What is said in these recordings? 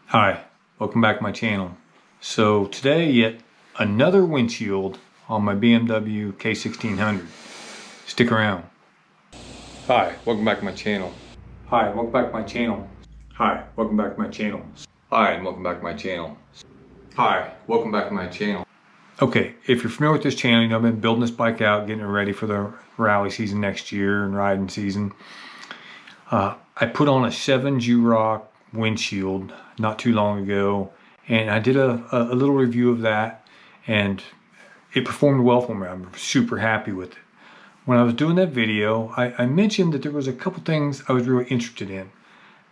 Hi, welcome back to my channel. So today, yet another windshield on my BMW K 1600. Stick around. Hi, welcome back to my channel. Hi, welcome back to my channel. Hi, welcome back to my channel. Hi, and welcome back to my channel. Hi, welcome back to my channel. Okay, if you're familiar with this channel, you know I've been building this bike out, getting it ready for the rally season next year and riding season. I put on a 7 Jurock windshield not too long ago, and I did a little review of that, and it performed well for me. I'm super happy with it. When I was doing that video, I mentioned that there was a couple things I was really interested in.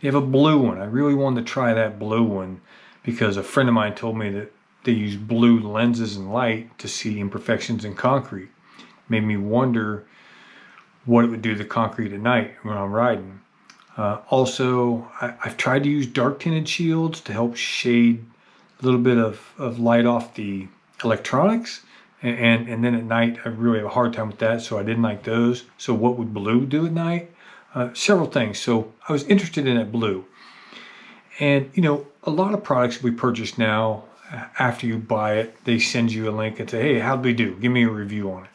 They have a blue one. I really wanted to try that blue one because a friend of mine told me that they use blue lenses and light to see imperfections in concrete. Made me wonder what it would do to the concrete at night when I'm riding. Also, I've tried to use dark tinted shields to help shade a little bit of light off the electronics. And then at night, I really have a hard time with that, so I didn't like those. So what would blue do at night? Several things. So I was interested in that blue. And, you know, a lot of products we purchase now, after you buy it, they send you a link and say, hey, how'd we do? Give me a review on it.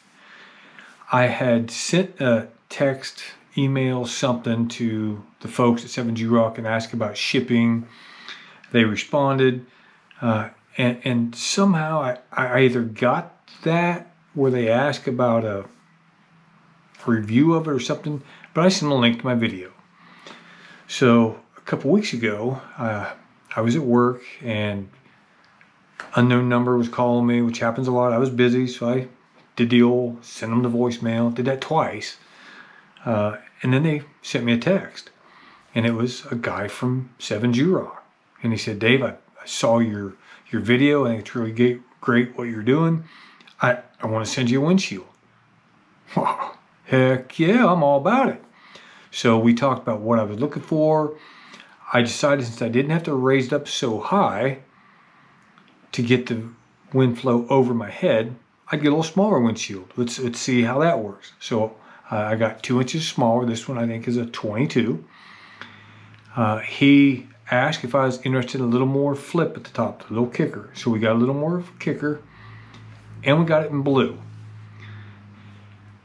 I had sent a text, email, something to the folks at 7 Jurock and asked about shipping. They responded, and somehow I either got that where they asked about a review of it or something, but I sent a link to my video. So a couple weeks ago, I was at work and unknown number was calling me, which happens a lot. I was busy, so I did the old send them the voicemail, did that twice. And then they sent me a text, and it was a guy from 7 Jurock. And he said, Dave, I saw your video. I think it's really great what you're doing. I want to send you a windshield. Wow, heck yeah, I'm all about it. So we talked about what I was looking for. I decided since I didn't have to raise it up so high to get the wind flow over my head, I'd get a little smaller windshield. Let's see how that works. So I got 2 inches smaller. This one I think is a 22. He asked if I was interested in a little more flip at the top, a little kicker. So we got a little more kicker, and we got it in blue.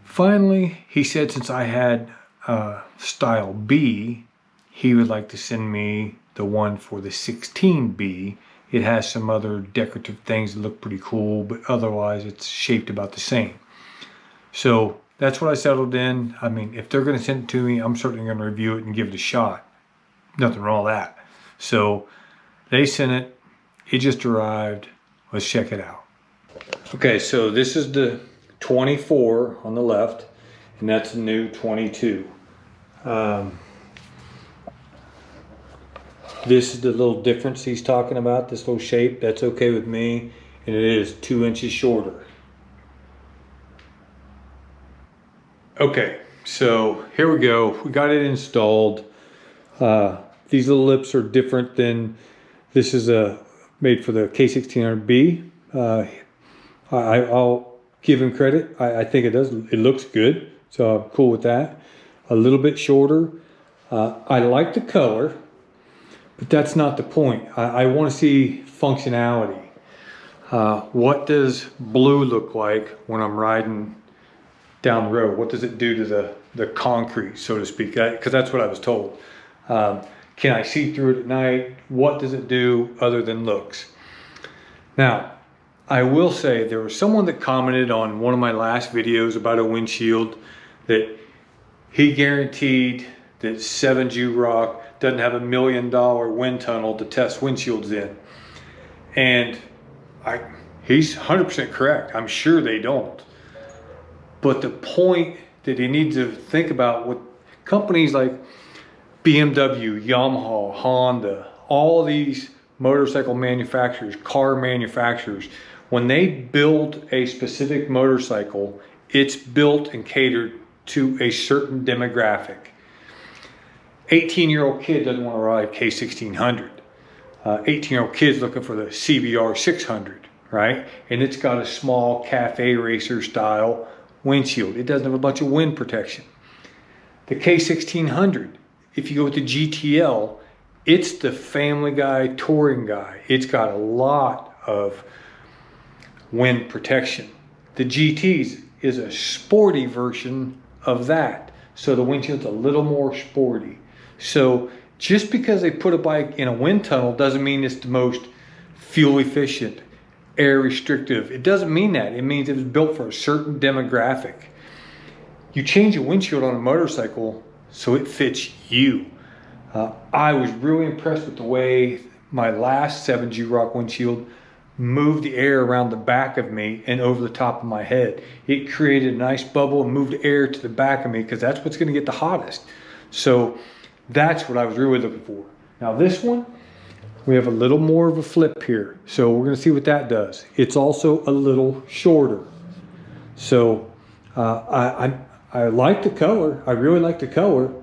Finally, he said since I had style B, he would like to send me the one for the 16B. It has some other decorative things that look pretty cool, but otherwise it's shaped about the same. So that's what I settled in. I mean, if they're going to send it to me, I'm certainly going to review it and give it a shot. Nothing wrong with that. So they sent it. It just arrived. Let's check it out. Okay, so this is the 24 on the left, and that's the new 22. This is the little difference he's talking about, this little shape. That's okay with me, and it is 2 inches shorter. Okay, so here we go. We got it installed. These little lips are different than, this is made for the K1600B. I'll give him credit. I think it does. It looks good, so I'm cool with that. A little bit shorter. I like the color, but that's not the point. I want to see functionality. What does blue look like when I'm riding down the road? What does it do to the concrete, so to speak? Because that's what I was told. Can I see through it at night? What does it do other than looks? Now, I will say there was someone that commented on one of my last videos about a windshield that he guaranteed that 7 Jurock doesn't have $1 million wind tunnel to test windshields in. And he's 100% correct. I'm sure they don't. But the point that he needs to think about with companies like BMW, Yamaha, Honda, all these motorcycle manufacturers, car manufacturers, when they build a specific motorcycle, it's built and catered to a certain demographic. 18-year-old kid doesn't want to ride K1600. 18-year-old kid's looking for the CBR 600, right? And it's got a small cafe racer style windshield. It doesn't have a bunch of wind protection. The K1600, if you go with the GTL, It's the Family Guy touring guy. It's got a lot of wind protection. The GT's is a sporty version of that. So the windshield's a little more sporty. So just because they put a bike in a wind tunnel doesn't mean it's the most fuel efficient, air restrictive. It doesn't mean that. It means it was built for a certain demographic. You change a windshield on a motorcycle so it fits you. I was really impressed with the way my last 7 Jurock windshield moved the air around the back of me and over the top of my head. It created a nice bubble and moved air to the back of me because that's what's going to get the hottest. So that's what I was really looking for. Now this one, we have a little more of a flip here. So we're going to see what that does. It's also a little shorter. So I like the color. I really like the color.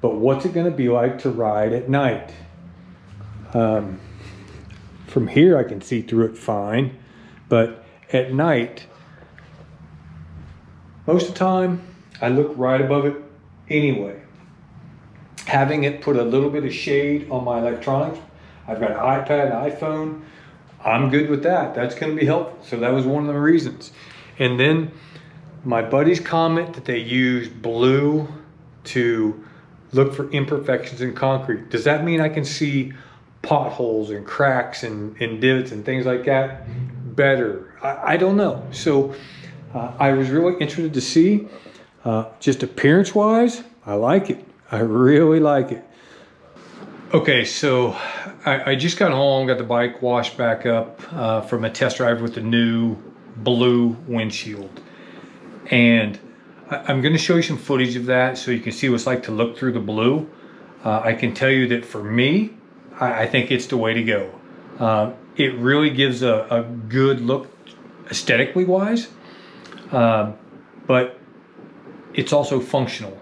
But what's it going to be like to ride at night? From here I can see through it fine, but at night, most of the time, I look right above it anyway. Having it put a little bit of shade on my electronics, I've got an iPad, an iPhone, I'm good with that. That's going to be helpful. So that was one of the reasons. And then my buddies comment that they use blue to look for imperfections in concrete. Does that mean I can see potholes and cracks and divots and things like that better? I don't know. So I was really interested to see. Just appearance wise, I like it. I really like it. Okay, so I just got home, got the bike washed back up from a test drive with the new blue windshield. And I'm going to show you some footage of that so you can see what it's like to look through the blue. I can tell you that for me, I think it's the way to go. It really gives a good look aesthetically wise, but it's also functional.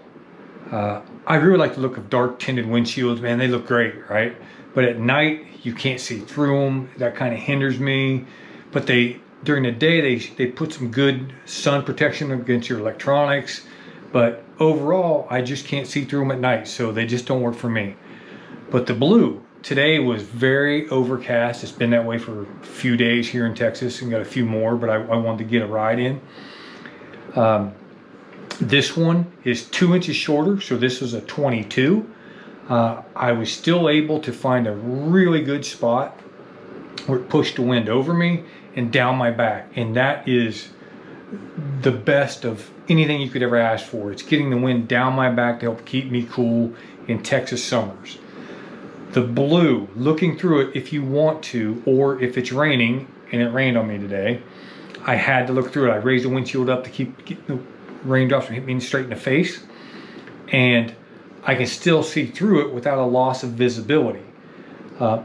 I really like the look of dark tinted windshields, man. They look great, right? But at night, you can't see through them. That kind of hinders me. But during the day, they put some good sun protection against your electronics. But overall, I just can't see through them at night, so they just don't work for me. But the blue, today was very overcast. It's been that way for a few days here in Texas, and got a few more, but I wanted to get a ride in. This one is 2 inches shorter, so this is a 22. I was still able to find a really good spot where it pushed the wind over me and down my back, and that is the best of anything you could ever ask for. It's getting the wind down my back to help keep me cool in Texas summers. The blue, looking through it if you want to, or if it's raining, and it rained on me today, I had to look through it. I raised the windshield up to keep the raindrops from hitting me straight in the face, and I can still see through it without a loss of visibility.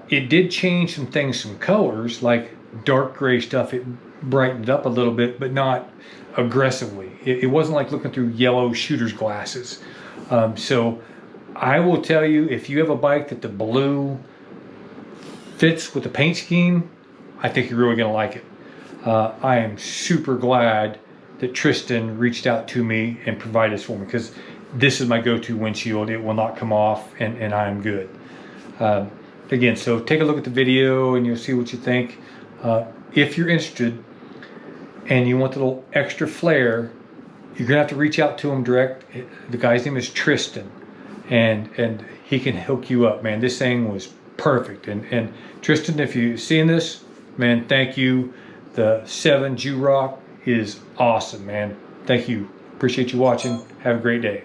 It did change some things, some colors, like dark gray stuff. It brightened up a little bit, but not aggressively. It wasn't like looking through yellow shooter's glasses. So I will tell you, if you have a bike that the blue fits with the paint scheme, I think you're really going to like it. I am super glad that Tristan reached out to me and provided this for me, because this is my go-to windshield. It will not come off, and I am good. Again, so take a look at the video and you'll see what you think. If you're interested and you want a little extra flair, you're gonna have to reach out to him direct. The guy's name is Tristan, and he can hook you up, man. This thing was perfect. And Tristan, if you're seeing this, man, thank you. The 7 Jurock is awesome, man. Thank you. Appreciate you watching. Have a great day.